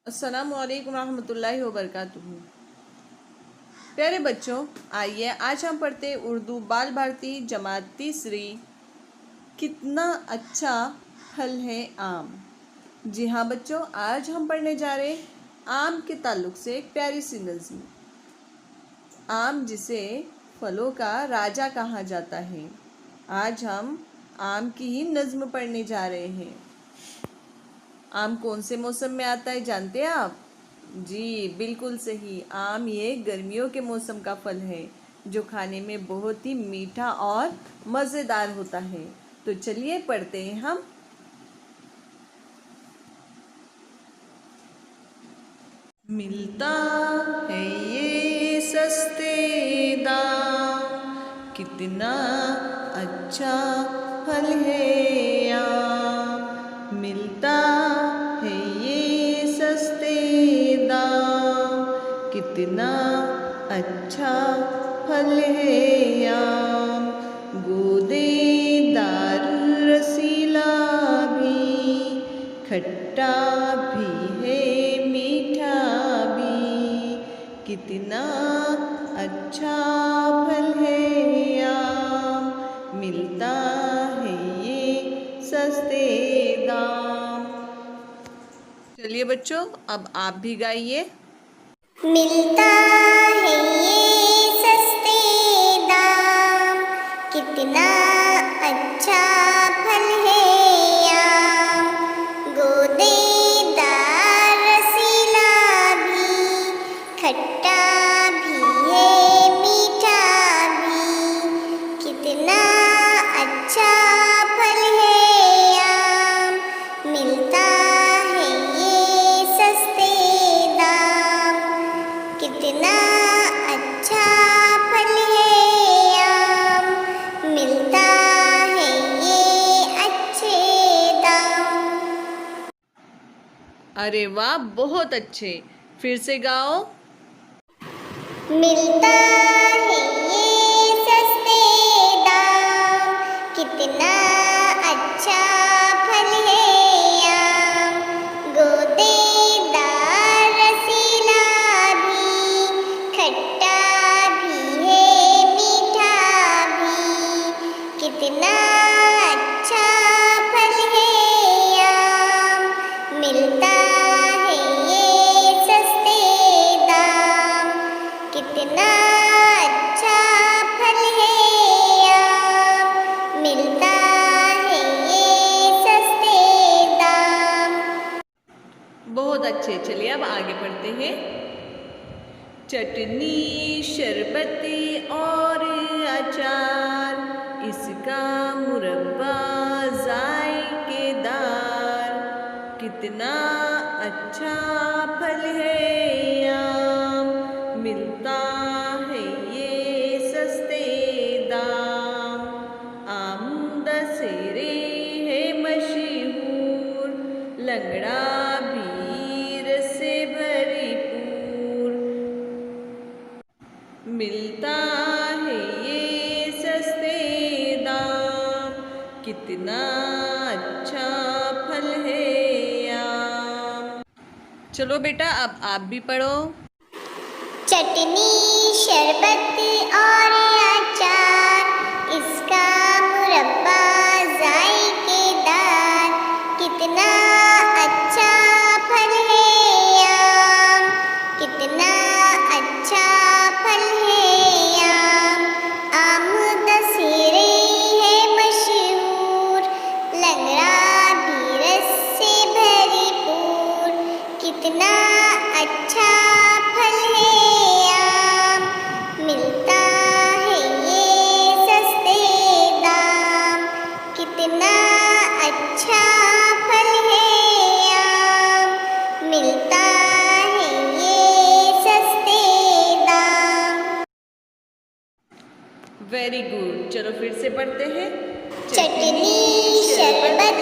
अस्सलामुअलैकुम रहमतुल्लाहि व बरकातुहू। प्यारे बच्चों, आइए आज हम पढ़ते उर्दू बाल भारती जमात तीसरी। कितना अच्छा फल है आम। जी हाँ बच्चों, आज हम पढ़ने जा रहे हैं आम के ताल्लुक से एक प्यारी सी नज़्म। आम जिसे फलों का राजा कहा जाता है। आज हम आम की ही नज़्म पढ़ने जा रहे हैं। आम कौन से मौसम में आता है जानते हैं आप? जी बिल्कुल सही, आम ये गर्मियों के मौसम का फल है जो खाने में बहुत ही मीठा और मज़ेदार होता है। तो चलिए पढ़ते हैं हम। मिलता है ये सस्ते दाम, कितना अच्छा फल है आम। मिलता है ये सस्ते दाम, कितना अच्छा फल है आम। गूदेदार रसीला भी, खट्टा भी है मीठा भी, कितना अच्छा फल है आम। मिलता है ये सस्ते दाम। चलिए बच्चों, अब आप भी गाइए। मिलता है ये सस्ते दाम, कितना अच्छा फल है आम। गूदेदार रसीला भी, खट्टा भी है मीठा भी, कितना अच्छा फल है आम। मिलता है ये सस्ते दाम, कितना अच्छा फल है आम। मिलता है ये अच्छे दाम। अरे वाह, बहुत अच्छे। फिर से गाओ। मिलता है ये सस्ते दाम, कितना अच्छा फल है आम। गूदेदार रसीला भी, खट्टा भी है मीठा भी, कितना अच्छा फल है आम। मिलता है ये सस्ते दाम, कितना अच्छा फल है आम। मिलता है ये सस्ते दाम। बहुत अच्छे। चलिए अब आगे बढ़ते हैं। चटनी शरबती और अचार, इसका मुरब्बा जायकेदार, कितना अच्छा फल है आम। मिलता है ये सस्ते दाम। आम दशहरे है मशहूर, लंगड़ा भी रस से भरपूर, मिलता है ये सस्ते दाम। कितना अच्छा फल है आम। चलो बेटा, अब आप भी पढ़ो। चटनी शरबत और अचार, इसका मुरब्बा जायकेदार, कितना अच्छा फल है आम। कितना अच्छा फल है आम। आम दशहरे है मशहूर, लंगड़ा भी रस से भरपूर, कितना अच्छा फल है आम। मिलता है ये सस्ते दाम, कितना अच्छा फल है आम। मिलता है ये सस्ते दाम। Very good. चलो फिर से पढ़ते हैं। चटनी शरबत